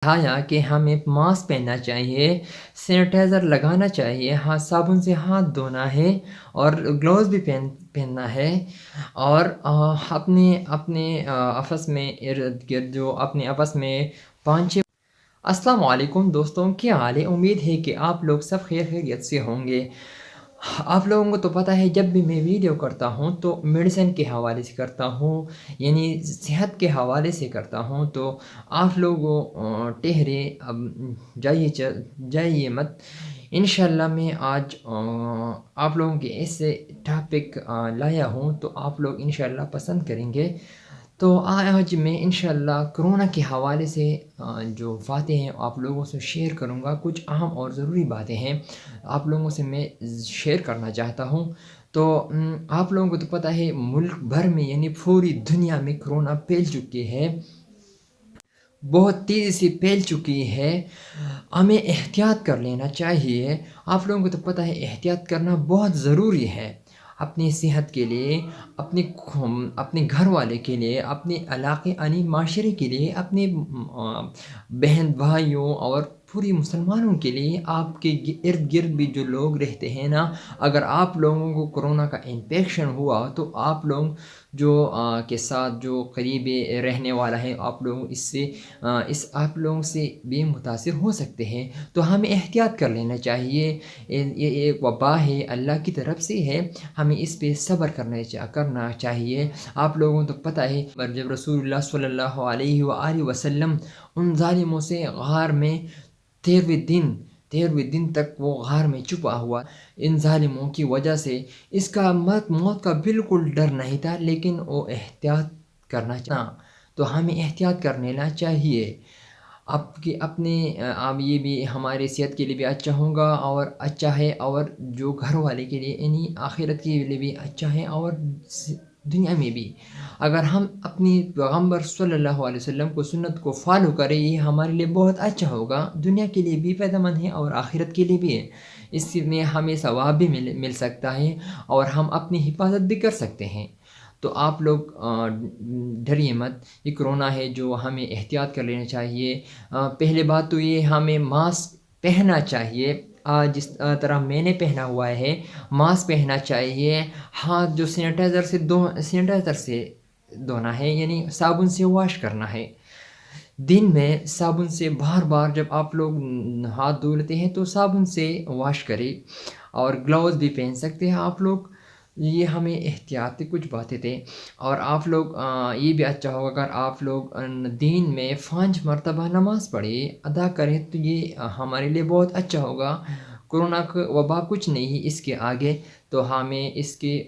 बताया कि हमें मास्क पहनना चाहिए, सैनिटाइज़र लगाना चाहिए, हाथ साबुन से हाथ धोना है और ग्लव्स भी पहनना है। और अपने अपने आपस में इर्द-गिर्द जो अपने आपस में 5-6। अस्सलाम वालेकुम दोस्तों, क्या हाल है? उम्मीद है कि आप लोग सब खैरियत से होंगे। आप लोगों को तो पता है, जब भी मैं वीडियो करता हूँ तो मेडिसिन के हवाले से करता हूँ, यानी सेहत के हवाले से करता हूँ। तो आप लोगों ठहरे, अब जाइए मत। इंशाल्लाह मैं आज आप लोगों के ऐसे टॉपिक लाया हूँ तो आप लोग इंशाल्लाह पसंद करेंगे। तो आज मैं इंशाल्लाह कोरोना के हवाले से जो बातें हैं आप लोगों से शेयर करूंगा। कुछ अहम और ज़रूरी बातें हैं आप लोगों से मैं शेयर करना चाहता हूं। तो आप लोगों को तो पता है, मुल्क भर में यानी पूरी दुनिया में कोरोना फैल चुकी है, बहुत तेज़ी से फैल चुकी है। हमें एहतियात कर लेना चाहिए। आप लोगों को तो पता है, एहतियात करना बहुत ज़रूरी है अपनी सेहत के लिए, अपने घर वाले के लिए, अपने इलाके यानी माशरे के लिए, अपने बहन भाइयों और पूरी मुसलमानों के लिए। आपके इर्द गिर्द भी जो लोग रहते हैं ना, अगर आप लोगों को कोरोना का इन्फेक्शन हुआ तो आप लोग जो के साथ जो करीबी रहने वाला है, आप लोग इससे इस आप लोगों से भी मुतासिर हो सकते हैं। तो हमें एहतियात कर लेना चाहिए। ये एक वबा है, अल्लाह की तरफ से है, हमें इस पे सब्र करना चाहिए। आप लोगों को तो पता है, पर जब रसूलुल्लाह सल्लल्लाहु अलैहि वसल्लम उन जालिमों से गार में 13वें दिन तक वो गार में छुपा हुआ, इन जालिमों की वजह से इसका मौत का बिल्कुल डर नहीं था, लेकिन वो एहतियात करना चाहा। तो हमें एहतियात कर लेना चाहिए। आपकी अपने आप ये भी हमारे सेहत के लिए भी अच्छा होगा और अच्छा है, और जो घर वाले के लिए यानी आखिरत के लिए भी अच्छा है, और दुनिया में भी अगर हम अपनी पैगम्बर सल्लल्लाहु अलैहि वसल्लम को सुन्नत को फॉलो करें, ये हमारे लिए बहुत अच्छा होगा। दुनिया के लिए भी फ़ायदेमंद है और आखिरत के लिए भी है। इसमें हमें सवाब भी मिल सकता है और हम अपनी हिफाजत भी कर सकते हैं। तो आप लोग डरिए मत, ये कोरोना है जो हमें एहतियात कर लेना चाहिए। पहले बात तो ये, हमें मास्क पहनना चाहिए। जिस तरह मैंने पहना हुआ है, मास्क पहनना चाहिए। हाथ जो सैनिटाइज़र से धोना है, यानी साबुन से वॉश करना है। दिन में साबुन से बार बार जब आप लोग हाथ धो लेते हैं तो साबुन से वॉश करें, और ग्लव्स भी पहन सकते हैं आप लोग। ये हमें एहतियाती कुछ बातें थे। और आप लोग ये भी अच्छा होगा अगर आप लोग दिन में 5 मरतबा नमाज पढ़े अदा करें, तो ये हमारे लिए बहुत अच्छा होगा। कोरोना का वबा कुछ नहीं है इसके आगे, तो हमें इसके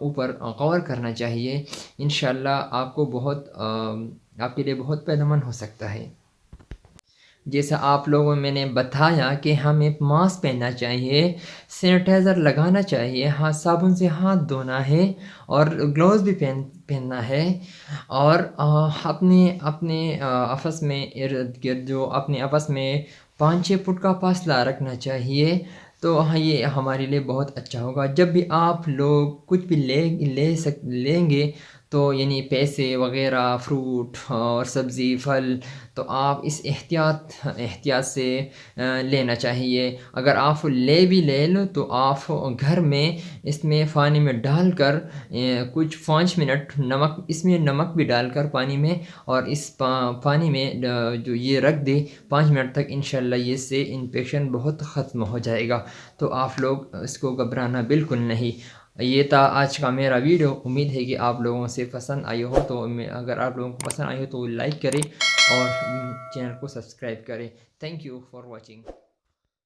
ऊपर गौर करना चाहिए। इंशाल्लाह आपको आपके लिए बहुत फ़ायदेमंद हो सकता है। जैसा आप लोगों में मैंने बताया कि हमें मास्क पहनना चाहिए, सैनिटाइज़र लगाना चाहिए, हाथ साबुन से हाथ धोना है और ग्लव्स भी पहनना है। और अपने अपने आपस में इर्द गिर्द जो अपने आपस में 5-6 फुट का फासला रखना चाहिए। तो हाँ, ये हमारे लिए बहुत अच्छा होगा। जब भी आप लोग कुछ भी लेंगे, तो यानी पैसे वगैरह, फ्रूट और सब्ज़ी फल, तो आप इस एहतियात से लेना चाहिए। अगर आप ले लो तो आप घर में इसमें पानी में डालकर कुछ 5 मिनट इसमें नमक भी डालकर पानी में, और इस पानी में जो ये रख दे 5 मिनट तक, इंशाल्लाह ये से इन्फेक्शन बहुत ख़त्म हो जाएगा। तो आप लोग इसको घबराना बिल्कुल नहीं। ये था आज का मेरा वीडियो। उम्मीद है कि आप लोगों से पसंद आई हो। तो अगर आप लोगों को पसंद आई हो तो लाइक करें और चैनल को सब्सक्राइब करें। Thank you for watching.